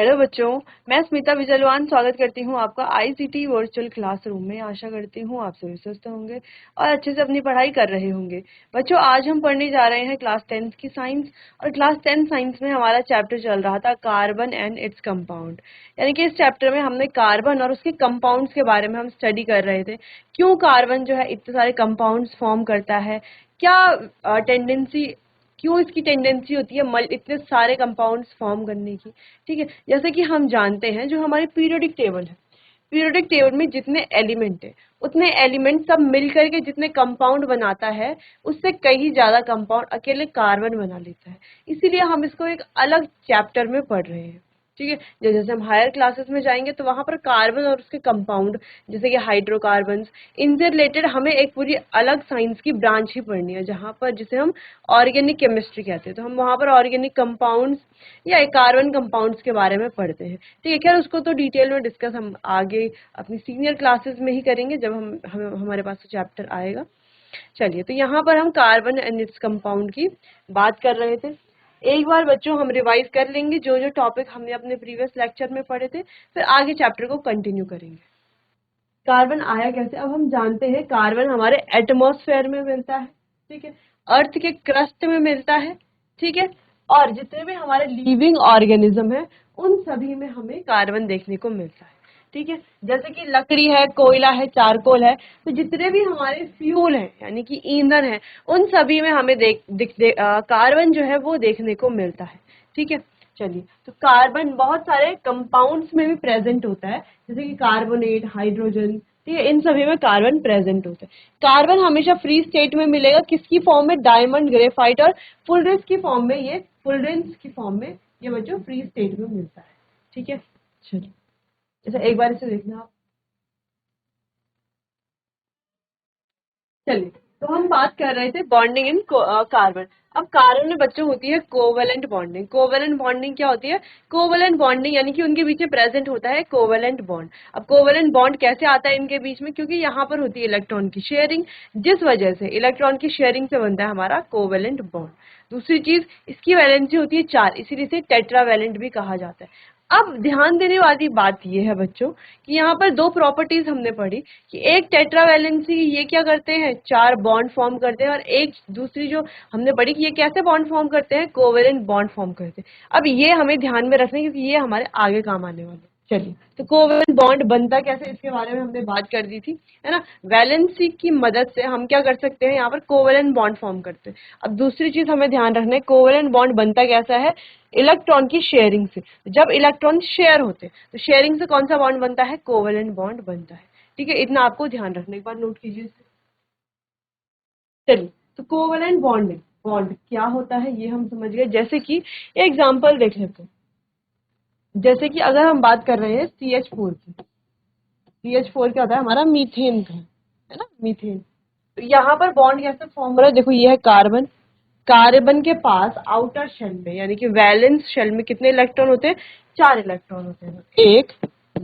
Hello बच्चों, मैं स्मिता विजयलवान स्वागत करती हूँ आपका आईसीटी वर्चुअल क्लासरूम में। आशा करती हूँ आप सभी स्वस्थ होंगे और अच्छे से अपनी पढ़ाई कर रहे होंगे। बच्चों, आज हम पढ़ने जा रहे हैं क्लास 10th की साइंस। और क्लास 10 साइंस में हमारा चैप्टर चल रहा था कार्बन एंड इट्स कंपाउंड। यानी कि इस चैप्टर में हमने कार्बन और उसके कंपाउंड्स के बारे में हम स्टडी कर रहे थे। क्यों कार्बन जो है इतने सारे कंपाउंड्स फॉर्म करता है, क्या टेंडेंसी, क्यों इसकी टेंडेंसी होती है इतने सारे कंपाउंड्स फॉर्म करने की। ठीक है, जैसे कि हम जानते हैं जो हमारी पीरियोडिक टेबल है, पीरियोडिक टेबल में जितने एलिमेंट है उतने एलिमेंट सब मिलकर के जितने कंपाउंड बनाता है उससे कहीं ज्यादा कंपाउंड अकेले कार्बन बना लेता है। इसीलिए हम इसको एक अलग चैप्टर में पढ़ रहे हैं। ठीक है, जैसे हम हायर क्लासेस में जाएंगे तो वहां पर कार्बन और उसके कंपाउंड जैसे कि हाइड्रोकार्बन्स, इनसे रिलेटेड हमें एक पूरी अलग साइंस की ब्रांच ही पढ़नी है, जहां पर जिसे हम ऑर्गेनिक केमिस्ट्री कहते हैं। तो हम वहां पर ऑर्गेनिक कंपाउंड्स या कार्बन कंपाउंड्स के बारे में पढ़ते हैं। ठीक है, खैर उसको तो डिटेल में डिस्कस हम आगे अपनी सीनियर क्लासेस में ही करेंगे जब हमारे पास चैप्टर आएगा। चलिए, तो यहाँ पर हम कार्बन एंड इट्स कंपाउंड की बात कर रहे थे। एक बार बच्चों हम रिवाइज कर लेंगे जो जो टॉपिक हमने अपने प्रीवियस लेक्चर में पढ़े थे, फिर आगे चैप्टर को कंटिन्यू करेंगे। कार्बन आया कैसे? अब हम जानते हैं कार्बन हमारे एटमॉस्फेयर में मिलता है। ठीक है, अर्थ के क्रस्ट में मिलता है। ठीक है, और जितने भी हमारे लिविंग ऑर्गेनिज्म है उन सभी में हमें कार्बन देखने को मिलता है। ठीक है, जैसे कि लकड़ी है, कोयला है, चारकोल है, तो जितने भी हमारे फ्यूल हैं यानी कि ईंधन है उन सभी में हमें कार्बन जो है वो देखने को मिलता है। ठीक है, चलिए, तो कार्बन बहुत सारे कंपाउंड्स में भी प्रेजेंट होता है, जैसे कि कार्बोनेट, हाइड्रोजन। ठीक है, इन सभी में कार्बन प्रेजेंट होता है। कार्बन हमेशा फ्री स्टेट में मिलेगा, किसकी फॉर्म में? डायमंड, ग्रेफाइट और फुलरेंस की फॉर्म में। ये बच्चों फ्री स्टेट में मिलता है। ठीक है, चलिए, अच्छा एक बार इसे देखना आप। चलिए, तो हम बात कर रहे थे बॉन्डिंग इन कार्बन। अब कार्बन में बच्चों होती है कोवेलेंट बॉन्डिंग। कोवेलेंट बॉन्डिंग क्या होती है? कोवेलेंट बॉन्डिंग यानी कि उनके बीच में प्रेजेंट होता है कोवेलेंट बॉन्ड। अब कोवेलेंट बॉन्ड कैसे आता है इनके बीच में? क्योंकि यहाँ पर होती है इलेक्ट्रॉन की शेयरिंग, जिस वजह से इलेक्ट्रॉन की शेयरिंग से बनता है हमारा कोवेलेंट बॉन्ड। दूसरी चीज, इसकी वैलेंसी होती है 4, इसीलिए इसे टेट्रावैलेंट भी कहा जाता है। अब ध्यान देने वाली बात यह है बच्चों कि यहाँ पर दो प्रॉपर्टीज हमने पढ़ी कि एक टेट्रावैलेंसी, ये क्या करते हैं? 4 बॉन्ड फॉर्म करते हैं, और एक दूसरी जो हमने पढ़ी कि ये कैसे बॉन्ड फॉर्म करते हैं? कोवेलेंट बॉन्ड फॉर्म करते हैं। अब ये हमें ध्यान में रखना है क्योंकि ये हमारे आगे काम आने वाले हैं। चलिए, तो कोवेलेंट बॉन्ड बनता कैसे इसके बारे में हमने बात कर दी थी, है ना। वैलेंसी की मदद से हम क्या कर सकते हैं? यहाँ पर कोवेलेंट बॉन्ड फॉर्म करते हैं। अब दूसरी चीज हमें ध्यान रखना है, कोवेलेंट बॉन्ड बनता कैसा है? इलेक्ट्रॉन की शेयरिंग से। जब इलेक्ट्रॉन शेयर होते हैं तो शेयरिंग से कौन सा बॉन्ड बनता है? कोवेलेंट बॉन्ड बनता है। ठीक है, इतना आपको ध्यान रखना, एक बार नोट कीजिए। चलिए, तो कोवेलेंट बॉन्ड बॉन्ड क्या होता है ये हम समझ गए। जैसे कि एग्जांपल देख लेते हैं, जैसे कि अगर हम बात कर रहे हैं CH4 की, CH4 क्या होता है? हमारा मीथेन का है ना, मीथेन। तो यहाँ पर बॉन्ड कैसे फॉर्म हो रहा है? देखो, ये है कार्बन। कार्बन के पास आउटर शेल में यानी कि वैलेंस शेल में कितने इलेक्ट्रॉन होते हैं? 4 इलेक्ट्रॉन होते हैं। 1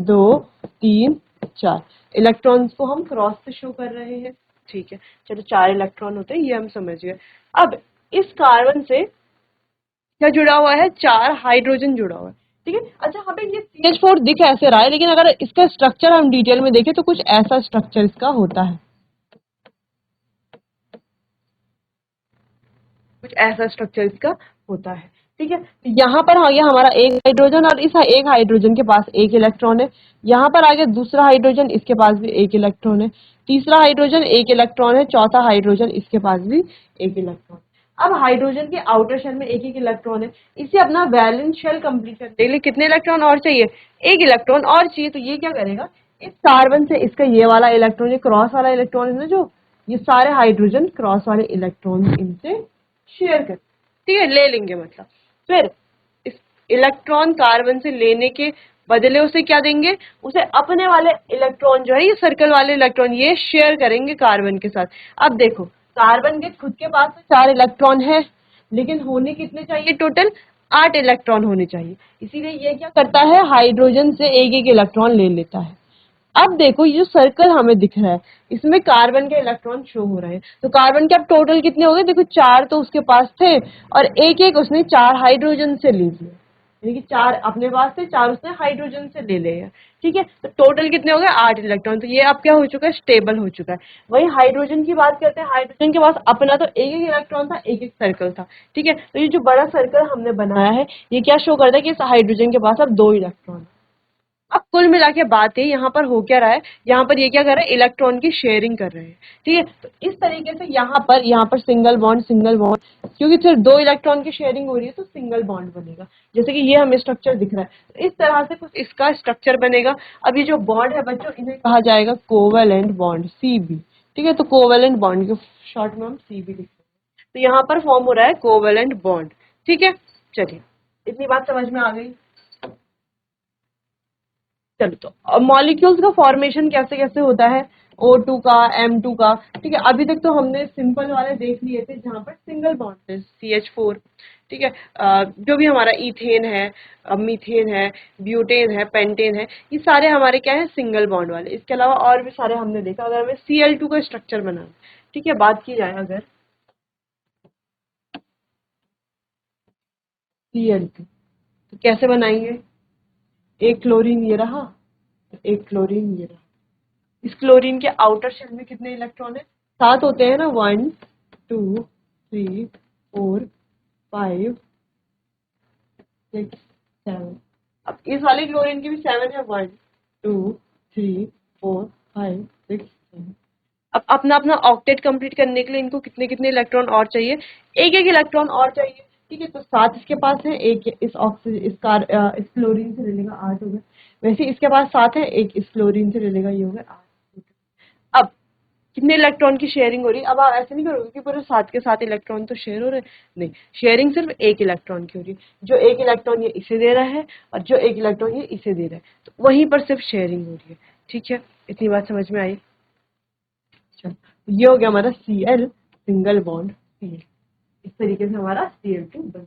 2 3 4 इलेक्ट्रॉन्स को हम क्रॉस से शो कर रहे हैं। ठीक है, चलो 4 इलेक्ट्रॉन होते हैं, ये हम समझ गए। अब इस कार्बन से क्या जुड़ा हुआ है? 4 हाइड्रोजन जुड़ा हुआ है। ठीक है, अच्छा हमें ये CH4 दिख ऐसे रहा है, लेकिन अगर इसका स्ट्रक्चर हम डिटेल में देखें तो कुछ ऐसा स्ट्रक्चर इसका होता है, कुछ ऐसा स्ट्रक्चर इसका होता है। ठीक है, तो यहाँ पर आ गया हमारा एक हाइड्रोजन, और इस एक हाइड्रोजन के पास एक इलेक्ट्रॉन है। यहाँ पर आ गया दूसरा हाइड्रोजन, इसके पास भी एक इलेक्ट्रॉन है। तीसरा हाइड्रोजन, एक इलेक्ट्रॉन है। चौथा हाइड्रोजन, इसके पास भी एक इलेक्ट्रॉन। अब हाइड्रोजन के आउटर शेल में एक एक इलेक्ट्रॉन है। इसे अपना वैलेंस शेल कंप्लीट करने के लिए कितने इलेक्ट्रॉन और चाहिए? एक इलेक्ट्रॉन और चाहिए। तो ये क्या करेगा? इस कार्बन से इसका ये वाला इलेक्ट्रॉन, ये क्रॉस वाला इलेक्ट्रॉन है ना, जो ये सारे हाइड्रोजन क्रॉस वाले इलेक्ट्रॉन इनसे शेयर कर, ठीक है, ले लेंगे। मतलब फिर इस इलेक्ट्रॉन कार्बन से लेने के बदले उसे क्या देंगे? उसे अपने वाले इलेक्ट्रॉन जो है, ये सर्कल वाले इलेक्ट्रॉन, ये शेयर करेंगे कार्बन के साथ। अब देखो, कार्बन के खुद के पास 4 इलेक्ट्रॉन है, लेकिन होने कितने चाहिए? टोटल 8 इलेक्ट्रॉन होने चाहिए। इसीलिए ये क्या करता है? हाइड्रोजन से एक एक इलेक्ट्रॉन ले लेता है। अब देखो, ये जो सर्कल हमें दिख रहा है इसमें कार्बन के इलेक्ट्रॉन शो हो रहे हैं। तो कार्बन के अब टोटल कितने हो गए? देखो, 4 तो उसके पास थे और एक एक उसने 4 हाइड्रोजन से ले लिए। यानी कि 4 अपने पास से, 4 उसने हाइड्रोजन से ले लिए हैं। ठीक है, तो टोटल कितने हो गए, 8 इलेक्ट्रॉन। तो ये अब क्या हो चुका है, स्टेबल हो चुका है। वही हाइड्रोजन की बात करते हैं, हाइड्रोजन के पास अपना तो एक एक इलेक्ट्रॉन था, एक एक सर्कल था। ठीक है, तो ये जो बड़ा सर्कल हमने बनाया है, ये क्या शो करता है कि इस हाइड्रोजन के पास अब 2 इलेक्ट्रॉन। अब कुल मिला के बात है यहाँ पर हो क्या रहा है, यहाँ पर ये क्या कर रहे हैं, इलेक्ट्रॉन की शेयरिंग कर रहे हैं। ठीक है, तो इस तरीके से यहाँ पर सिंगल बॉन्ड, क्योंकि सिर्फ 2 इलेक्ट्रॉन की शेयरिंग हो रही है तो सिंगल बॉन्ड बनेगा। जैसे कि ये हमें स्ट्रक्चर दिख रहा है, तो इस तरह से कुछ इसका स्ट्रक्चर बनेगा। अब ये जो बॉन्ड है बच्चों, इन्हें कहा जाएगा कोवेलेंट बॉन्ड, CB। ठीक है, तो कोवेलेंट बॉन्ड को शॉर्ट में हम CB लिखते हैं। तो यहाँ पर फॉर्म हो रहा है कोवेलेंट बॉन्ड। ठीक है, चलिए इतनी बात समझ में आ गई। चलो, तो मॉलिक्यूल्स का फॉर्मेशन कैसे कैसे होता है, O2 का, M2 का। ठीक है, अभी तक तो हमने सिंपल वाले देख लिए थे जहां पर सिंगल बॉन्ड थे, CH4। ठीक है, जो भी हमारा इथेन है, मीथेन है, ब्यूटेन है, पेंटेन है, ये सारे हमारे क्या है, सिंगल बॉन्ड वाले। इसके अलावा और भी सारे हमने देखा। अगर हमें Cl2 का स्ट्रक्चर बनाना, ठीक है, बात की जाए अगर Cl2, तो कैसे बनाएंगे, एक क्लोरीन ये रहा, एक क्लोरीन ये रहा। इस क्लोरीन के आउटर शेल में कितने इलेक्ट्रॉन है, 7 होते हैं ना, 1 2 3 4 5 6 7। अब इस वाले क्लोरीन की भी 7 है, 1 2 3 4 5 6 7। अब अपना अपना ऑक्टेट कंप्लीट करने के लिए इनको कितने कितने इलेक्ट्रॉन और चाहिए, एक एक इलेक्ट्रॉन और चाहिए। ठीक है, तो 7 इसके पास है, एक इस ऑक्सीजन इस क्लोरीन से ले लेगा, 8 हो गए। वैसे इसके पास 7 है, एक इस क्लोरीन से ले लेगा, ये हो गया 8। अब कितने इलेक्ट्रॉन की शेयरिंग हो रही है, अब आप ऐसे नहीं करोगे कि पूरे 7 के 7 इलेक्ट्रॉन तो शेयर हो रहे हैं, नहीं, शेयरिंग सिर्फ एक इलेक्ट्रॉन की हो रही है। जो एक इलेक्ट्रॉन ये इसे दे रहा है और जो एक इलेक्ट्रॉन ये इसे दे रहा है, तो वहीं पर सिर्फ शेयरिंग हो रही है। ठीक है, इतनी बात समझ में आई। अच्छा, तो ये हो गया हमारा Cl, सिंगल बॉन्ड Cl। इस तरीके से हमारा Cl2 बन।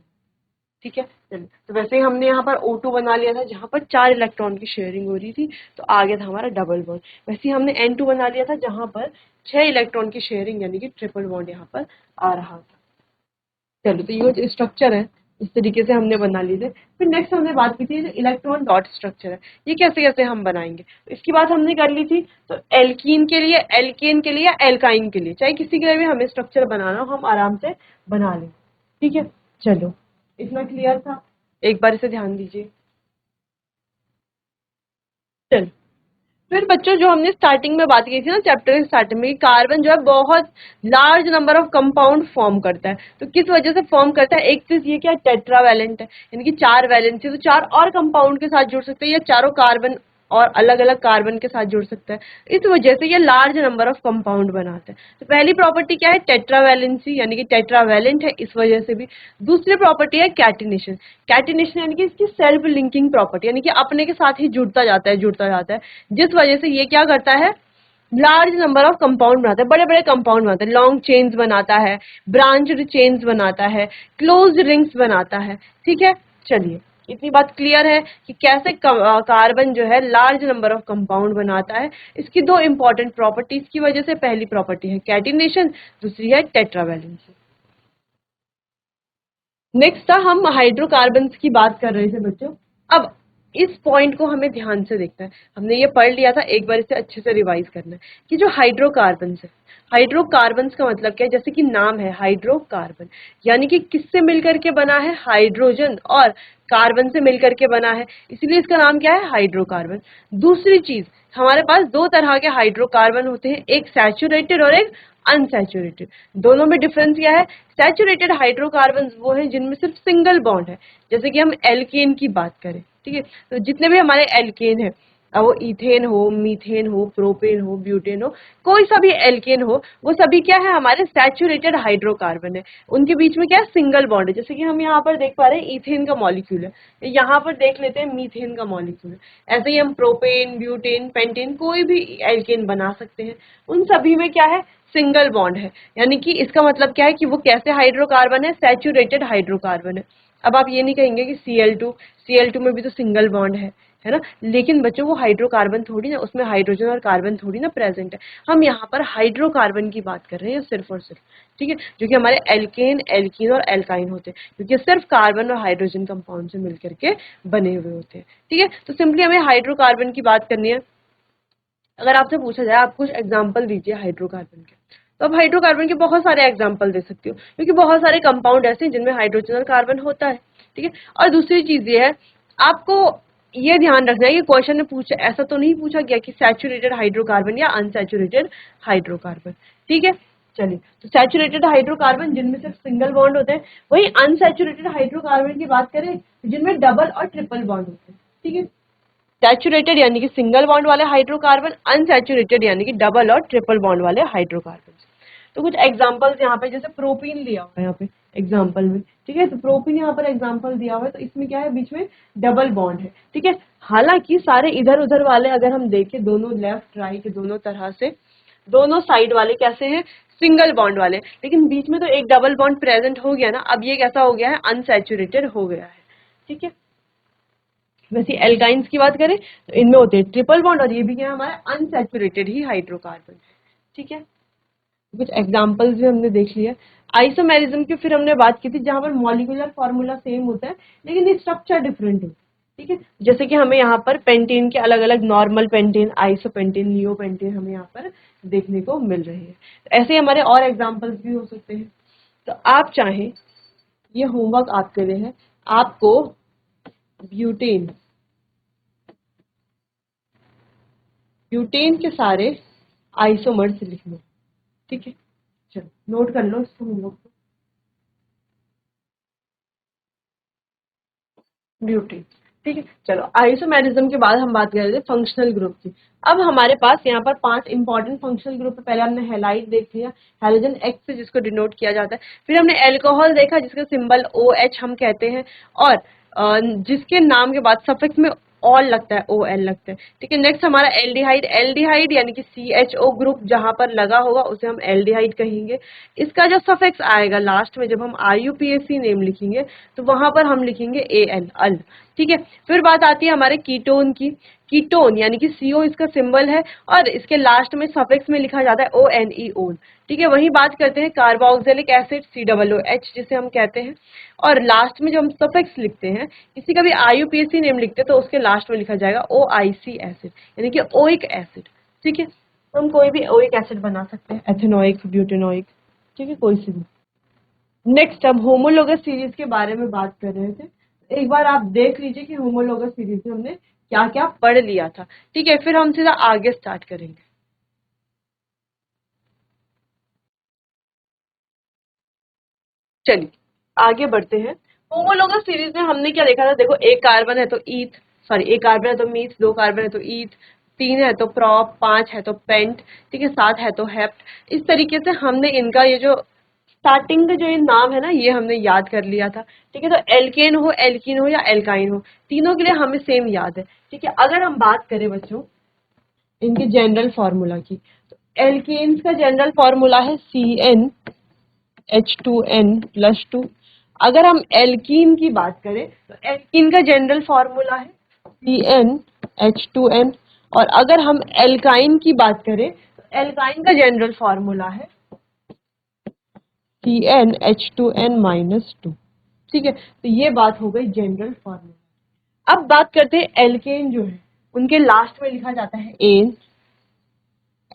ठीक है, चलिए, तो वैसे ही हमने यहाँ पर O2 बना लिया था जहाँ पर 4 इलेक्ट्रॉन की शेयरिंग हो रही थी, तो आ गया था हमारा डबल बॉन्ड। वैसे ही हमने N2 बना लिया था जहाँ पर 6 इलेक्ट्रॉन की शेयरिंग यानी कि ट्रिपल बॉन्ड यहाँ पर आ रहा था। चलो, तो ये जो स्ट्रक्चर है इस तरीके से हमने बना लिए थे। फिर नेक्स्ट हमने बात की थी जो इलेक्ट्रॉन डॉट स्ट्रक्चर है, ये कैसे कैसे हम बनाएंगे, तो इसकी बात हमने कर ली थी। तो एल्कीन के लिए, एल्केन के लिए या एल्काइन के लिए, चाहे किसी के लिए भी हमें स्ट्रक्चर बनाना हो, हम आराम से बना लें। ठीक है, चलो इतना क्लियर था, एक बार इसे ध्यान दीजिए। चलो, फिर बच्चों जो हमने स्टार्टिंग में बात की थी ना, चैप्टर के स्टार्टिंग में, कार्बन जो है बहुत large number of compound form करता है। तो किस वजह से फॉर्म करता है, एक चीज ये क्या, टेट्रावैलेंट है, यानी कि 4 वैलेंसी, तो 4 और कंपाउंड के साथ जुड़ सकते हैं, या चारों कार्बन और अलग अलग कार्बन के साथ जुड़ सकता है। इस वजह से ये लार्ज नंबर ऑफ कंपाउंड बनाता है। तो पहली प्रॉपर्टी क्या है, टेट्रावैलेंसी, यानी कि टेट्रावैलेंट है इस वजह से भी। दूसरी प्रॉपर्टी है कैटिनेशन। कैटिनेशन यानी कि इसकी सेल्फ लिंकिंग प्रॉपर्टी, यानी कि अपने के साथ ही जुड़ता जाता है, जुड़ता जाता है, जिस वजह से ये क्या करता है, लार्ज नंबर ऑफ कंपाउंड बनाता है, बड़े बड़े कंपाउंड बनाता है, लॉन्ग चेन्स बनाता है, ब्रांच्ड चेन्स बनाता है, क्लोज रिंग्स बनाता है। ठीक है, चलिए इतनी बात क्लियर है कि कैसे कार्बन जो है लार्ज नंबर ऑफ कंपाउंड बनाता है। इसकी 2 इंपॉर्टेंट प्रॉपर्टीज की वजह से, पहली प्रॉपर्टी है कैटिनेशन, दूसरी है टेट्रावैलेंसी। नेक्स्ट था, हम हाइड्रोकार्बन्स की बात कर रहे थे बच्चों। अब इस पॉइंट को हमें ध्यान से देखना है, हमने ये पढ़ लिया था, एक बार इसे अच्छे से रिवाइज करना है कि जो हाइड्रोकार्बन्स है, हाइड्रोकार्बन्स का मतलब क्या है, जैसे कि नाम है हाइड्रोकार्बन, यानी कि किससे मिलकर के बना है, हाइड्रोजन और कार्बन से मिलकर के बना है, इसलिए इसका नाम क्या है, हाइड्रोकार्बन। दूसरी चीज, हमारे पास 2 तरह के हाइड्रोकार्बन होते हैं, एक सैचुरेटेड और एक अनसैचुरेटेड। दोनों में डिफरेंस क्या है, सैचुरेटेड हाइड्रोकार्बन वो है जिनमें सिर्फ सिंगल बॉन्ड है, जैसे कि हम एल्केन की बात करें। ठीक है, तो जितने भी हमारे एल्केन है, अब वो इथेन हो, मीथेन हो, प्रोपेन हो, ब्यूटेन हो, कोई सा भी एल्केन हो, वो सभी क्या है, हमारे सैचुरेटेड हाइड्रोकार्बन है। उनके बीच में क्या है, सिंगल बॉन्ड है। जैसे कि हम यहाँ पर देख पा रहे हैं इथेन का मॉलिक्यूल है, यहाँ पर देख लेते हैं मीथेन का मॉलिक्यूल है। ऐसे ही हम प्रोपेन, ब्यूटेन, पेंटेन, कोई भी एल्केन बना सकते हैं। उन सभी में क्या है, सिंगल बॉन्ड है, यानी कि इसका मतलब क्या है कि वो कैसे हाइड्रोकार्बन है, सैचुरेटेड हाइड्रोकार्बन है। अब आप ये नहीं कहेंगे कि Cl2 में भी तो सिंगल बॉन्ड है, है ना। लेकिन बच्चों वो हाइड्रोकार्बन थोड़ी ना, उसमें हाइड्रोजन और कार्बन थोड़ी ना प्रेजेंट है। हम यहाँ पर हाइड्रोकार्बन की बात कर रहे हैं सिर्फ और सिर्फ, ठीक है, जो कि हमारे एल्केन, एल्कीन और एल्काइन होते हैं, क्योंकि सिर्फ कार्बन और हाइड्रोजन कंपाउंड से मिलकर के बने हुए होते हैं, ठीक है। तो सिंपली हमें हाइड्रोकार्बन की बात करनी है। अगर आपसे पूछा जाए आप कुछ एग्जाम्पल दीजिए हाइड्रोकार्बन के, तो आप हाइड्रोकार्बन के बहुत सारे एग्जाम्पल दे सकते हो, क्योंकि बहुत सारे कंपाउंड ऐसे हैं जिनमें हाइड्रोजन और कार्बन होता है, ठीक है। और दूसरी चीज ये है, आपको ये ध्यान रखना है कि क्वेश्चन में पूछा, ऐसा तो नहीं पूछा गया कि सैचुरेटेड हाइड्रोकार्बन या अनसैचुरेटेड हाइड्रोकार्बन, ठीक है। चलिए, तो सैचुरेटेड हाइड्रोकार्बन जिनमें सिर्फ सिंगल बॉन्ड होते हैं, वही अनसैचुरेटेड हाइड्रोकार्बन की बात करें जिनमें डबल और ट्रिपल बॉन्ड होते हैं, ठीक है। सैचुरेटेड यानी कि सिंगल बॉन्ड वाले हाइड्रोकार्बन, अनसैचुरेटेड यानी कि डबल और ट्रिपल बॉन्ड वाले हाइड्रोकार्बन। तो कुछ एग्जांपल्स यहाँ पे, जैसे प्रोपीन दिया हुआ है यहाँ पे एग्जांपल में, ठीक है। तो प्रोपीन यहाँ पर एग्जांपल दिया हुआ है, तो इसमें क्या है, बीच में डबल बॉन्ड है, ठीक है। हालांकि सारे इधर उधर वाले अगर हम देखें, दोनों लेफ्ट राइट दोनों तरह से, दोनों साइड वाले कैसे हैं, सिंगल बॉन्ड वाले, लेकिन बीच में तो एक डबल बॉन्ड प्रेजेंट हो गया ना, अब ये कैसा हो गया है, अनसैचुरेटेड हो गया है, ठीक है। वैसे एल्काइंस की बात करें तो इनमें होते हैं ट्रिपल बॉन्ड, और ये भी क्या है, हमारा अनसैचुरेटेड ही हाइड्रोकार्बन है, ठीक है। कुछ एग्जांपल्स भी हमने देख लिया। आइसोमेरिज्म की फिर हमने बात की थी, जहां पर मॉलिक्यूलर फॉर्मूला सेम होता है लेकिन स्ट्रक्चर डिफरेंट होता है, ठीक है। जैसे कि हमें यहाँ पर पेंटेन के अलग अलग, नॉर्मल पेंटेन, आइसोपेंटेन, नियोपेंटेन हमें यहाँ पर देखने को मिल रही है। तो ऐसे ही हमारे और एग्जाम्पल्स भी हो सकते हैं। तो आप चाहें, ये होमवर्क आपके लिए है, आपको ब्यूटेन, ब्यूटेन के सारे आइसोमर्स लिखना, ठीक है। चलो नोट कर लो इसको, हम लोग ब्यूटेन, ठीक है। चलो आइसोमेरिज्म के बाद हम बात कर रहे थे फंक्शनल ग्रुप की। अब हमारे पास यहाँ पर 5 इंपॉर्टेंट फंक्शनल ग्रुप है। पहले हमने हैलाइड देख लिया, हैलोजन एक्स से जिसको डिनोट किया जाता है। फिर हमने एल्कोहल देखा जिसका सिंबल OH हम कहते हैं, और जिसके नाम के बाद सफिक्स में ऑल लगता है, OL लगता है, ठीक है। नेक्स्ट हमारा एल्डिहाइड, एल्डिहाइड यानी कि CHO ग्रुप जहां पर लगा होगा उसे हम एल्डिहाइड कहेंगे। इसका जो सफिक्स आएगा लास्ट में, जब हम IUPAC नेम लिखेंगे तो वहां पर हम लिखेंगे AL, अल, ठीक है। फिर बात आती है हमारे कीटोन की। कीटोन यानी कि CO इसका सिंबल है, और इसके लास्ट में सफिक्स में लिखा जाता है ONE, ओन, ठीक है। वही बात करते हैं कार्बोक्सिलिक एसिड, COOH जिसे हम कहते हैं, और लास्ट में जो हम सफिक्स लिखते हैं, किसी का भी IUPAC नेम लिखते हैं तो उसके लास्ट में लिखा जाएगा OIC एसिड यानी कि ओइक एसिड, ठीक है। हम कोई भी ओइक एसिड बना सकते हैं, एथेनोइक, ब्यूटेनोइक, ठीक है, कोई सी भी। नेक्स्ट अब होमोलोगस सीरीज के बारे में बात कर रहे थे। एक बार आप देख लीजिए कि होमोलोगस सीरीज में हमने क्या क्या पढ़ लिया था, ठीक है। फिर हम सीधा आगे स्टार्ट करेंगे। चलिए आगे बढ़ते हैं। होमोलोगस सीरीज में हमने क्या देखा था, देखो एक कार्बन है तो ईथ, सॉरी एक कार्बन है तो मीथ, दो कार्बन है तो ईथ, तीन है तो प्रॉप, पांच है तो पेंट, ठीक है, सात है तो हेप्ट। इस तरीके से हमने इनका ये जो स्टार्टिंग का जो ये नाम है ना, ये हमने याद कर लिया था, ठीक है। तो एल्केन हो, एल्कीन हो या एल्काइन हो, तीनों के लिए हमें सेम याद है, ठीक है। अगर हम बात करें बच्चों इनके जनरल फॉर्मूला की, तो एल्केन्स का जनरल फॉर्मूला है CnH2n+2। अगर हम एल्कीन की बात करें तो एल्कीन का जनरल फॉर्मूला है CnH2n, और अगर हम एल्काइन की बात करें तो एल्काइन का जनरल फॉर्मूला है CnH2n-2, ठीक है। तो ये बात हो गई जनरल फॉर्मूला। अब बात करते हैं एल्केन जो है उनके लास्ट में लिखा जाता है एन,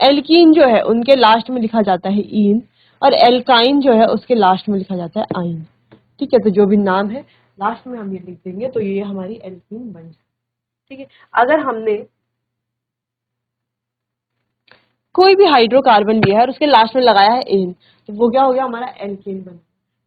एल्कीन जो है उनके लास्ट में लिखा जाता है ईन, और एल्काइन जो है उसके लास्ट में लिखा जाता है आइन, ठीक है। तो जो भी नाम है लास्ट में हम ये लिख देंगे तो ये हमारी एल्कीन बन जाए, ठीक है। अगर हमने कोई भी हाइड्रोकार्बन लिया है और उसके लास्ट में लगाया है एन, तो वो क्या हो गया, हमारा एल्कीन बन गया,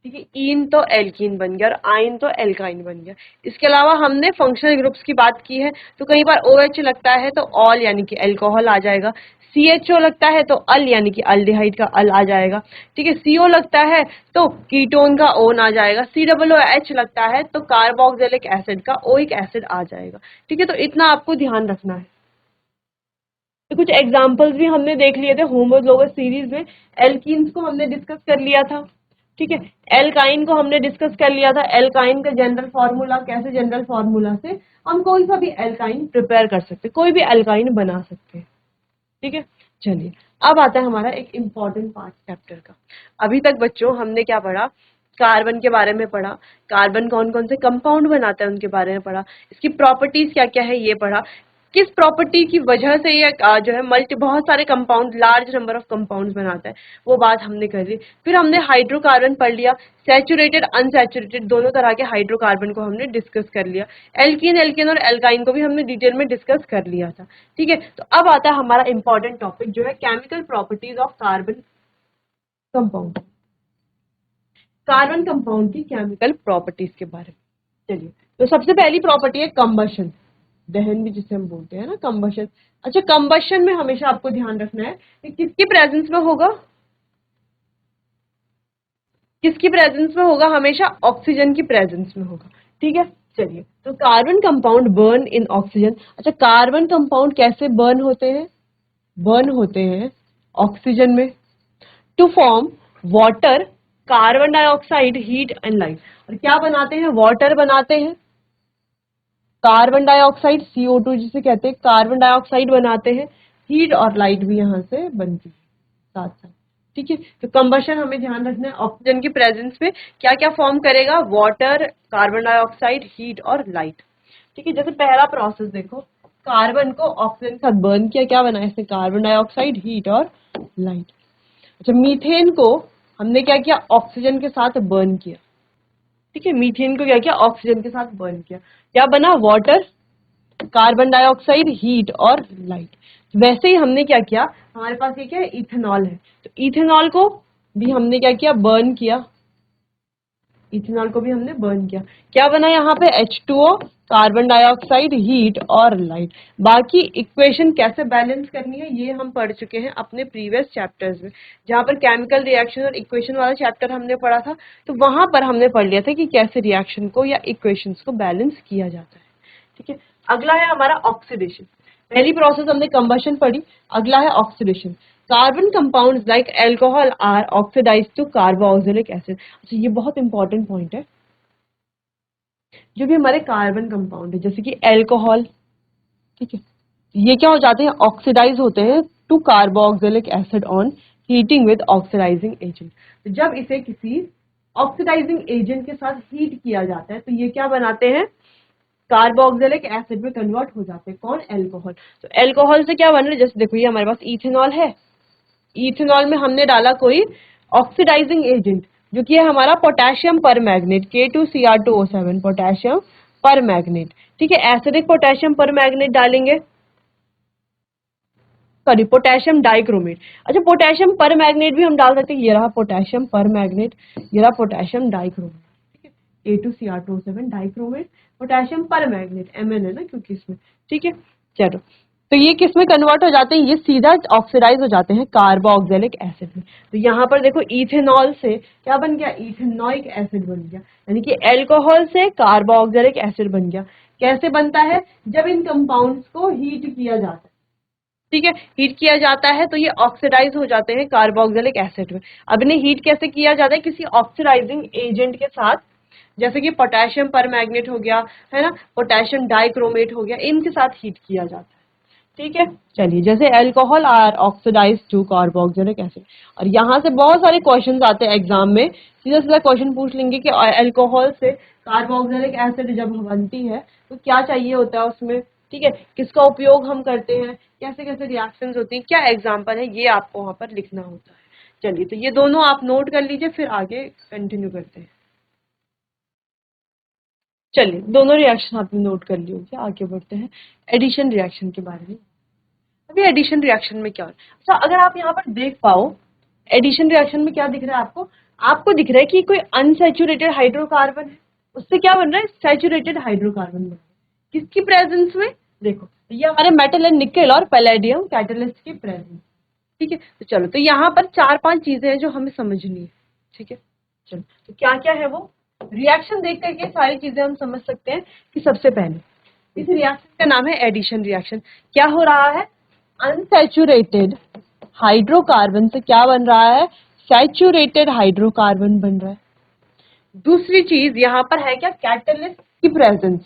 ठीक है। ईन तो एल्कीन बन गया और आइन तो एल्काइन बन गया। इसके अलावा हमने फंक्शनल ग्रुप्स की बात की है, तो कई बार OH लगता है तो ऑल यानी कि एल्कोहल आ जाएगा, CHO लगता है तो अल यानी कि अल्डिहाइड का अल आ जाएगा, ठीक है। CO लगता है तो कीटोन का ओन आ जाएगा, COOH लगता है तो कार्बोक्सिलिक एसिड का ओइक एसिड आ जाएगा, ठीक है। तो इतना आपको ध्यान रखना है। तो कुछ एग्जाम्पल्स भी हमने देख लिए थे होमोलोगस सीरीज में। एल्कीन्स को हमने डिस्कस कर लिया था, ठीक है। एल्काइन को हमने डिस्कस कर लिया था, एल्काइन का जनरल फॉर्मूला, कैसे जनरल फॉर्मूला से हम कोई सा भी एल्काइन प्रिपेयर कर सकते हैं, कोई भी एल्काइन बना सकते हैं। ठीक है, चलिए अब आता है हमारा एक इम्पॉर्टेंट पार्ट चैप्टर का। अभी तक बच्चों हमने क्या पढ़ा, कार्बन के बारे में पढ़ा, कार्बन कौन कौन से कंपाउंड बनाता है उनके बारे में पढ़ा, इसकी प्रॉपर्टीज क्या क्या है ये पढ़ा, किस प्रॉपर्टी की वजह से ये जो है बहुत सारे compound, large number of compounds बनाता है, वो बात हमने कर ली। फिर हमने हाइड्रोकार्बन पढ़ लिया, सैचुरेटेड अनसैचुरेटेड दोनों तरह के हाइड्रोकार्बन को हमने डिस्कस कर लिया, एल्कीन एल्केन और एल्काइन को भी हमने डिटेल में डिस्कस कर लिया था। ठीक है, तो अब आता है हमारा इंपॉर्टेंट टॉपिक जो है chemical properties of carbon compound, carbon compound की केमिकल प्रॉपर्टीज के बारे में। चलिए, तो सबसे पहली प्रॉपर्टी है कंबशन, दहन भी जिसे हम बोलते हैं ना, कंबशन। अच्छा, कंबशन में हमेशा आपको ध्यान रखना है कि किसकी प्रेजेंस में होगा, किसकी प्रेजेंस में होगा, हमेशा ऑक्सीजन की प्रेजेंस में होगा। ठीक है, चलिए, तो carbon compound burn in oxygen. अच्छा, कार्बन कंपाउंड कैसे बर्न होते हैं, बर्न होते हैं ऑक्सीजन में, to form water, carbon dioxide, heat and light. और क्या बनाते हैं, वाटर बनाते हैं, कार्बन डाइऑक्साइड CO2 जिसे कहते हैं, कार्बन डाइऑक्साइड बनाते हैं, हीट और लाइट भी यहाँ से बनती है साथ साथ। ठीक है, तो कंबशन हमें ध्यान रखना है, ऑक्सीजन की प्रेजेंस में क्या क्या फॉर्म करेगा, वाटर, कार्बन डाइऑक्साइड, हीट और लाइट। ठीक है, जैसे पहला प्रोसेस देखो, कार्बन को ऑक्सीजन के साथ बर्न किया, क्या बना इसने, कार्बन डाइऑक्साइड, हीट और लाइट। अच्छा, मीथेन को हमने क्या किया, ऑक्सीजन के साथ बर्न किया। ठीक है, मीथेन को क्या किया, ऑक्सीजन के साथ बर्न किया, क्या बना, वाटर, कार्बन डाइऑक्साइड, हीट और लाइट। वैसे ही हमने क्या किया, हमारे पास ये क्या है, इथेनॉल है, तो इथेनॉल को भी हमने क्या किया, बर्न किया, इथेनॉल को भी हमने बर्न किया, क्या बना यहाँ पे, H2O, कार्बन डाइऑक्साइड, हीट और लाइट। बाकी इक्वेशन कैसे बैलेंस करनी है ये हम पढ़ चुके हैं अपने प्रीवियस चैप्टर्स में, जहाँ पर केमिकल रिएक्शन और इक्वेशन वाला चैप्टर हमने पढ़ा था, तो वहां पर हमने पढ़ लिया था कि कैसे रिएक्शन को या इक्वेशंस को बैलेंस किया जाता है। ठीक है, अगला है हमारा ऑक्सीडेशन। पहली प्रोसेस हमने कंबशन पढ़ी, अगला है oxidation. Carbon compounds like alcohol are oxidised to carboxylic acid. अच्छा, ये बहुत इंपॉर्टेंट पॉइंट है, जो भी हमारे कार्बन कंपाउंड है जैसे कि अल्कोहल, ठीक है, ये क्या हो जाते हैं, ऑक्सीडाइज होते हैं to carboxylic acid on heating with oxidising agent. तो जब इसे किसी ऑक्सीडाइजिंग एजेंट के साथ हीट किया जाता है तो ये क्या बनाते हैं, कार्बोक्सिलिक एसिड में कन्वर्ट हो जाते हैं, कौन, अल्कोहल। तो अल्कोहल से क्या बन रहा है, जैसे देखो ये हमारे पास इथेनॉल है, इथेनॉल में हमने डाला कोई ऑक्सीडाइजिंग एजेंट जो कि है हमारा पोटेशियम पर मैग्नेट, K2Cr2O7, पोटेशियम पर मैग्नेट। ठीक है, एसिडिक पोटेशियम पर मैग्नेट डालेंगे, सॉरी पोटेशियम डाइक्रोमेट। अच्छा, पोटेशियम पर मैग्नेट भी हम डाल सकते हैं, ये रहा पोटेशियम पर मैग्नेट, ये रहा पोटेशियम डाइक्रोमेट। ठीक है, K2Cr2O7 डाइक्रोमेट, पोटेशियम पर मैग्नेट, Mn है ना क्योंकि इसमें। ठीक है, चलो, तो ये किस में कन्वर्ट हो जाते हैं, ये सीधा ऑक्सीडाइज हो जाते हैं कार्बोक्सिलिक एसिड में। तो यहाँ पर देखो इथेनॉल से क्या बन गया, इथेनोइक एसिड बन गया, यानी कि अल्कोहल से कार्बोक्सिलिक एसिड बन गया। कैसे बनता है, जब इन कंपाउंड्स को हीट किया जाता है। ठीक है, हीट किया जाता है तो ये ऑक्सीडाइज हो जाते हैं कार्बोक्सिलिक एसिड में। अब इन्हें हीट कैसे किया जाता है, किसी ऑक्सीडाइजिंग एजेंट के साथ, जैसे कि पोटेशियम पर मैग्नेट हो गया है ना, पोटेशियम डाइक्रोमेट हो गया, इनके साथ हीट किया जाता है। ठीक है, चलिए, जैसे alcohol are oxidise to carboxylic acid. और यहाँ से बहुत सारे क्वेश्चंस आते हैं एग्जाम में, सीधा सीधा क्वेश्चन पूछ लेंगे कि अल्कोहल से कार्बोक्सिलिक एसिड जब बनती है तो क्या चाहिए होता है उसमें। ठीक है, किसका उपयोग हम करते हैं, कैसे कैसे रिएक्शंस होती हैं, क्या एग्जाम्पल है, ये आपको वहां पर लिखना होता है। चलिए, तो ये दोनों आप नोट कर लीजिए, फिर आगे कंटिन्यू करते हैं। चलिए, दोनों रिएक्शन आपने नोट कर ली होगी, आगे बढ़ते हैं एडिशन रिएक्शन के बारे में। अभी एडिशन रिएक्शन में क्या हो रहा है, अच्छा अगर आप यहाँ पर देख पाओ, एडिशन रिएक्शन में क्या दिख रहा है आपको, आपको दिख रहा है कि कोई अनसैचुरेटेड हाइड्रोकार्बन है, उससे क्या बन रहा है, सैचुरेटेड हाइड्रोकार्बन बन रहा है, किसकी प्रेजेंस में, देखो ये हमारे मेटल एंड निकेल और पैलेडियम कैटलिस्ट की प्रेजेंस। ठीक है, तो चलो, तो यहाँ पर 4-5 चीजें हैं जो हमें समझनी है। ठीक है, चलो, तो क्या क्या है वो, रिएक्शन देख करके सारी चीजें हम समझ सकते हैं कि सबसे पहले इस रिएक्शन का नाम है एडिशन रिएक्शन। क्या हो रहा है, अनसैचुरेटेड हाइड्रोकार्बन से क्या बन रहा है, सैचुरेटेड हाइड्रोकार्बन बन रहा है। दूसरी चीज यहाँ पर है क्या, कैटलिस्ट की प्रेजेंस।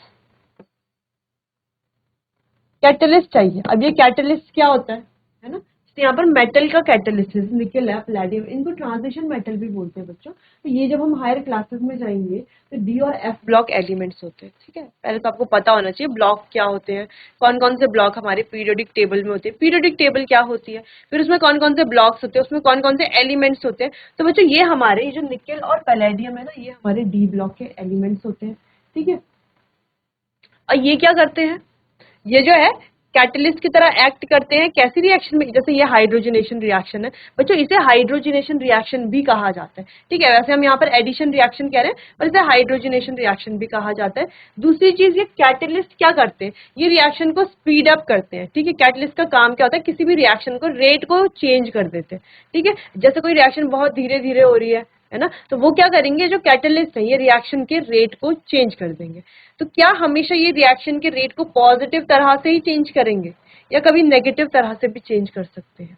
कैटलिस्ट चाहिए। अब ये कैटलिस्ट क्या होता है ना, तो यहाँ पर मेटल का कैटलिस्ट, निकल है, पैलेडियम, इनको ट्रांजिशन मेटल भी बोलते हैं बच्चों। तो ये जब हम हायर क्लासेस में जाएंगे तो डी और एफ ब्लॉक एलिमेंट्स होते हैं, ठीक है। पहले तो आपको पता होना चाहिए ब्लॉक क्या होते हैं, कौन कौन से ब्लॉक हमारे पीरियोडिक टेबल में होते हैं, पीरियोडिक टेबल क्या होती है, फिर उसमें कौन कौन से ब्लॉक्स होते हैं, उसमें कौन कौन से एलिमेंट्स होते हैं। तो बच्चों ये हमारे जो निकल और पैलेडियम है ना, ये हमारे डी ब्लॉक के एलिमेंट्स होते हैं, ठीक है। और ये क्या करते हैं, ये जो है कैटलिस्ट की तरह एक्ट करते हैं। कैसी रिएक्शन में, जैसे ये हाइड्रोजनेशन रिएक्शन है बच्चों, इसे हाइड्रोजनेशन रिएक्शन भी कहा जाता है, ठीक है। वैसे हम यहाँ पर एडिशन रिएक्शन कह रहे हैं, पर इसे हाइड्रोजनेशन रिएक्शन भी कहा जाता है। दूसरी चीज, ये कैटलिस्ट क्या करते हैं, ये रिएक्शन को स्पीड अप करते हैं, ठीक है। कैटलिस्ट का काम क्या होता है, किसी भी रिएक्शन को रेट को चेंज कर देते हैं, ठीक है। जैसे कोई रिएक्शन बहुत धीरे धीरे हो रही है ना, तो वो क्या करेंगे, जो कैटलिस्ट है ये रिएक्शन के रेट को चेंज कर देंगे। तो क्या हमेशा ये रिएक्शन के रेट को पॉजिटिव तरह से ही चेंज करेंगे या कभी नेगेटिव तरह से भी चेंज कर सकते हैं?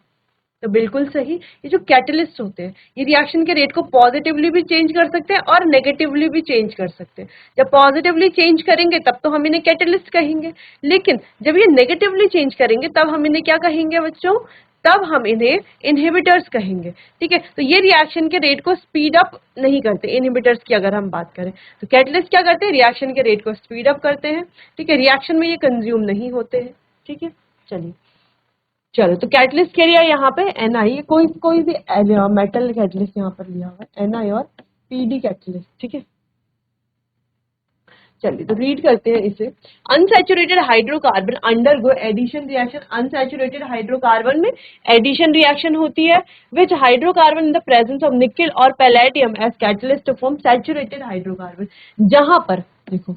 तो बिल्कुल सही, ये जो कैटलिस्ट होते हैं ये रिएक्शन के रेट को पॉजिटिवली भी चेंज कर सकते हैं और नेगेटिवली भी चेंज कर सकते हैं। जब पॉजिटिवली चेंज करेंगे तब तो हम इन्हें कैटलिस्ट कहेंगे, लेकिन जब ये नेगेटिवली चेंज करेंगे तब हम इन्हें क्या कहेंगे बच्चों, तब हम इन्हें इनहिबिटर्स कहेंगे, ठीक है। तो ये रिएक्शन के रेट को स्पीड अप नहीं करते, इनहिबिटर्स की अगर हम बात करें तो कैटलिस्ट क्या करते हैं, रिएक्शन के रेट को स्पीड अप करते हैं, ठीक है। रिएक्शन में ये कंज्यूम नहीं होते हैं, ठीक है। चलिए, चलो, तो कैटलिस्ट क्या लिया यहाँ पे, एनआई, कोई कोई भी मेटल कैटलिस्ट यहाँ पर लिया हुआ है, एनआई और पीडी कैटलिस्ट, ठीक है। चलिए, तो रीड करते हैं इसे। Unsaturated hydrocarbon undergo addition reaction. Unsaturated hydrocarbon में एडिशन रिएक्शन होती है, which hydrocarbon in the presence of nickel और palladium as catalyst form saturated hydrocarbon. जहां पर देखो,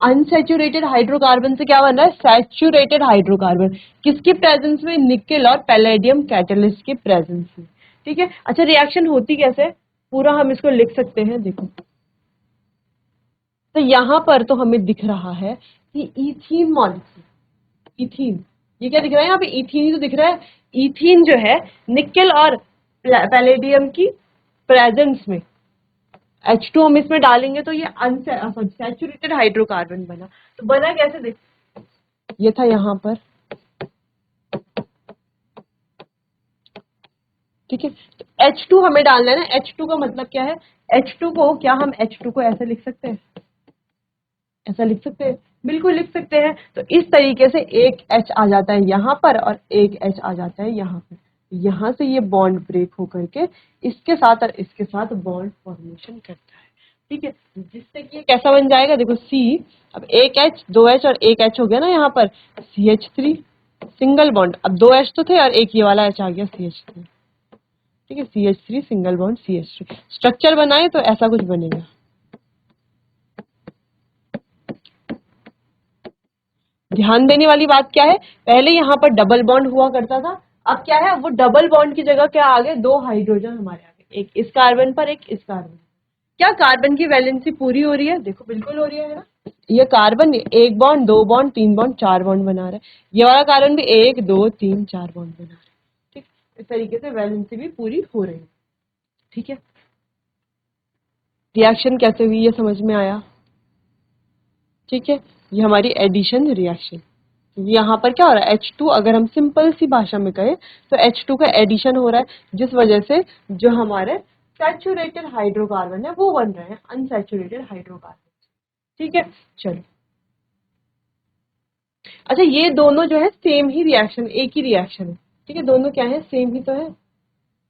अनसैचुरेटेड हाइड्रोकार्बन से क्या बन रहा है, सैचुरेटेड हाइड्रोकार्बन, किसकी प्रेजेंस में, निकल और पैलेडियम कैटलिस्ट की प्रेजेंस में, ठीक है। अच्छा, रिएक्शन होती कैसे, पूरा हम इसको लिख सकते हैं, देखो। तो यहां पर तो हमें दिख रहा है कि इथीन मॉलिक्यूल, इथीन, ये क्या दिख रहा है यहाँ पे, इथीन ही तो दिख रहा है। इथीन जो है निकल और पैलेडियम की प्रेजेंस में, H2 हम इसमें डालेंगे तो ये सैचुरेटेड हाइड्रोकार्बन बना। तो बना कैसे, देख, ये था यहाँ पर, ठीक है। तो H2 हमें डालना है ना, H2 का मतलब क्या है, H2 को क्या हम H2 को ऐसे लिख सकते हैं, ऐसा लिख सकते हैं, बिल्कुल लिख सकते हैं। तो इस तरीके से एक H आ जाता है यहाँ पर और एक H आ जाता है यहाँ पर, यहाँ से ये बॉन्ड ब्रेक होकर के इसके साथ और इसके साथ बॉन्ड फॉर्मेशन करता है, ठीक है। जिससे कि ये कैसा बन जाएगा, देखो C, अब एक H, दो H और एक H हो गया ना यहाँ पर, CH3 सिंगल बॉन्ड, अब दो H तो थे और एक ये वाला H आ गया CH3, ठीक है। CH3 single bond CH3 structure बनाए तो ऐसा कुछ बनेगा। ध्यान देने वाली बात क्या है, पहले यहाँ पर डबल बॉन्ड हुआ करता था, अब क्या है, वो डबल बॉन्ड की जगह क्या आ गए, दो हाइड्रोजन हमारे आगे, एक इस कार्बन पर एक इस कार्बन। क्या कार्बन की वैलेंसी पूरी हो रही है, देखो बिल्कुल हो रही है ना। ये कार्बन एक बॉन्ड, दो बॉन्ड, तीन बॉन्ड, चार बॉन्ड बना रहा है, ये वाला कार्बन भी एक, दो, तीन, चार बॉन्ड बना रहा है, ठीक। इस तरीके से वैलेंसी भी पूरी हो रही है, ठीक है। रिएक्शन कैसे हुई ये समझ में आया, ठीक है। ये हमारी एडिशन रिएक्शन, यहाँ पर क्या हो रहा है, H2, अगर हम सिंपल सी भाषा में कहें तो H2 का एडिशन हो रहा है, जिस वजह से जो हमारे सैचुरेटेड हाइड्रोकार्बन है वो बन रहे हैं अनसैचुरेटेड हाइड्रोकार्बन, ठीक है। चलो, अच्छा, ये दोनों जो है सेम ही रिएक्शन, एक ही रिएक्शन है, ठीक है। दोनों क्या है, सेम ही तो है,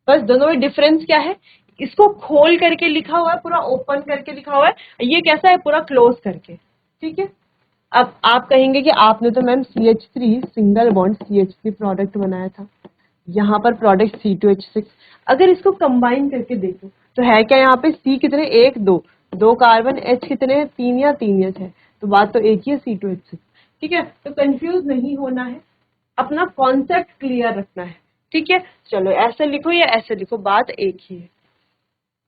बस दोनों में डिफरेंस क्या है, इसको खोल करके लिखा हुआ है, पूरा ओपन करके लिखा हुआ है, ये कैसा है, पूरा क्लोज करके, ठीक है। अब आप कहेंगे कि आपने तो ma'am CH3 single bond CH3 product बनाया था, यहाँ पर प्रोडक्ट C2H6, अगर इसको कंबाइन करके देखो तो है क्या, यहाँ पे C कितने, एक, दो, दो कार्बन, H कितने हैं, तीन या तीन H है, तो बात तो एक ही है, C2H6, ठीक है। तो कंफ्यूज नहीं होना है, अपना कॉन्सेप्ट क्लियर रखना है, ठीक है। चलो, ऐसे लिखो या ऐसे लिखो, बात एक ही है।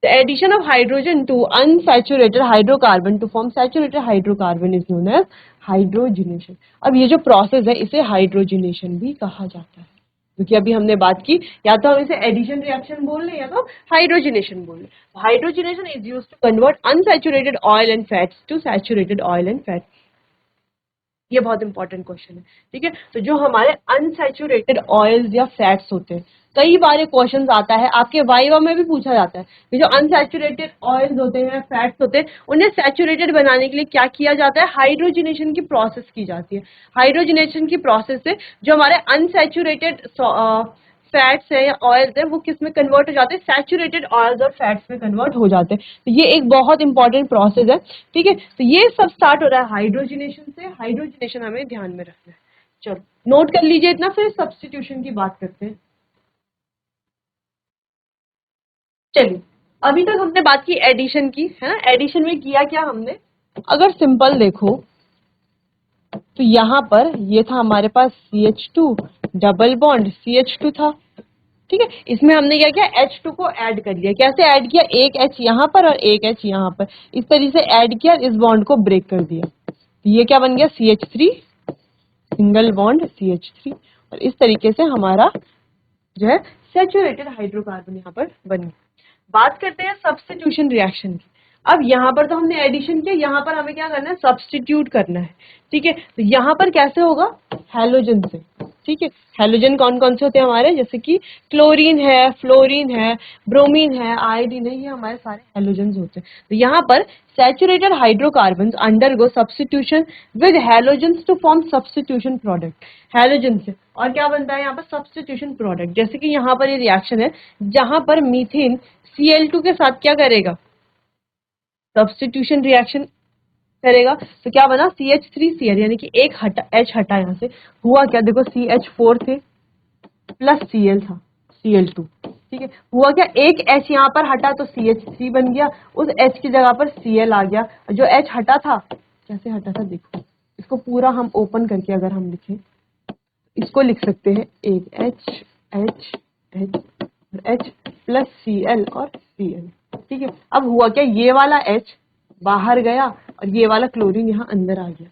The addition of hydrogen to unsaturated hydrocarbon to form saturated hydrocarbon is known as hydrogenation. अब ये जो प्रोसेस है इसे हाइड्रोजनेशन भी कहा जाता है, जो कि अभी हमने बात की, या तो हम इसे एडिशन रिएक्शन बोल लें या तो हाइड्रोजनेशन बोल लें। Hydrogenation is used to convert unsaturated oil and fats to saturated oil and fat. ये बहुत इंपॉर्टेंट क्वेश्चन है, ठीक है। तो जो हमारे अनसैचुरेटेड ऑयल्स या फैट्स होते हैं, कई बार क्वेश्चन आता है, आपके वाइवा में भी पूछा जाता है कि जो अनसैचुरेटेड ऑयल्स होते हैं, फैट्स होते हैं, उन्हें सैचुरेटेड बनाने के लिए क्या किया जाता है, हाइड्रोजनेशन की प्रोसेस की जाती है। हाइड्रोजनेशन की प्रोसेस से जो हमारे अनसैचुरेटेड फैट्स है या ऑयल्स है वो किस में कन्वर्ट हो जाते हैं, सैचुरेटेड ऑयल्स और फैट्स में कन्वर्ट हो जाते हैं। तो ये एक बहुत इंपॉर्टेंट प्रोसेस है, ठीक है। तो ये सब स्टार्ट हो रहा है हाइड्रोजनेशन से। हाइड्रोजनेशन हमें ध्यान में रखना है। चलो नोट कर लीजिए इतना, फिर सब्स्टिट्यूशन की बात करते हैं। चलिए, अभी तक हमने बात की एडिशन की, है ना। एडिशन में किया क्या हमने, अगर सिंपल देखो तो यहाँ पर ये था हमारे पास CH2 डबल बॉन्ड CH2 था, ठीक है। इसमें हमने क्या किया, H2 को ऐड कर लिया। कैसे ऐड किया, एक H यहाँ पर और एक H यहाँ पर, इस तरीके से ऐड किया, इस बॉन्ड को ब्रेक कर दिया। तो ये क्या बन गया, CH3 सिंगल बॉन्ड CH3, और इस तरीके से हमारा जो है सैचुरेटेड हाइड्रोकार्बन यहाँ पर बन गया। बात करते हैं सब्स्टिट्यूशन रिएक्शन की। अब यहाँ पर तो हमने एडिशन किया, यहाँ पर हमें क्या करना है, सब्स्टिट्यूट करना है, ठीक है। तो यहाँ पर कैसे होगा, हैलोजन से, ठीक है। हैलोजन कौन कौन से होते हैं हमारे, जैसे कि क्लोरीन है, फ्लोरीन है, ब्रोमीन है, आयोडीन है, ये हमारे सारे हैलोजन्स होते हैं। तो यहाँ पर saturated hydrocarbons undergo substitution with halogens to form substitution product. Halogen से और क्या बनता है यहाँ पर, सब्स्टिट्यूशन प्रोडक्ट। जैसे कि यहाँ पर ये रिएक्शन है जहां पर मीथेन Cl2 के साथ क्या करेगा, सब्स्टिट्यूशन रिएक्शन करेगा। तो क्या बना, CH3Cl, यानी कि एक हटा, H हटा, यहाँ से हुआ क्या, देखो CH4 थे प्लस Cl था Cl2, ठीक है। हुआ क्या, एक H यहाँ पर हटा तो CH3 बन गया, उस H की जगह पर Cl आ गया। जो H हटा था, कैसे हटा था देखो, इसको पूरा हम ओपन करके अगर हम लिखें, इसको लिख सकते हैं एक H H H H plus Cl और Cl, ठीक है। अब हुआ क्या, ये वाला H बाहर गया और ये वाला क्लोरीन यहाँ अंदर आ गया,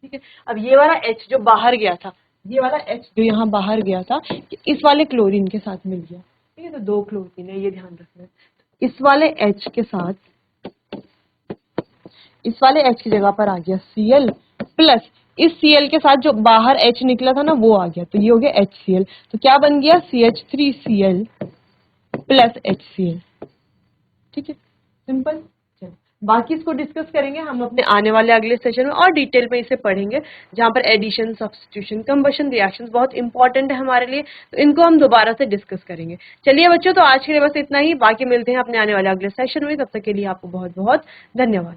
ठीक है। अब ये वाला H जो बाहर गया था, ये वाला H जो यहाँ बाहर गया था, इस वाले क्लोरीन के साथ मिल गया, ठीक है। तो दो क्लोरीन है, ये ध्यान रखना है। इस वाले H के साथ, इस वाले H की जगह पर आ गया Cl प्लस इस Cl के साथ जो बाहर H निकला था ना वो आ गया, तो ये हो गया HCl। तो क्या बन गया, CH3Cl प्लस HCl, ठीक है, सिंपल। चलो बाकी इसको डिस्कस करेंगे हम अपने आने वाले अगले सेशन में, और डिटेल में इसे पढ़ेंगे, जहां पर एडिशन, सब्स्टिट्यूशन, कंबशन रिएक्शंस बहुत इंपॉर्टेंट है हमारे लिए, तो इनको हम दोबारा से डिस्कस करेंगे। चलिए बच्चों, तो आज के लिए बस इतना ही, बाकी मिलते हैं अपने आने वाले अगले सेशन में। तब तक के लिए आपको बहुत बहुत धन्यवाद।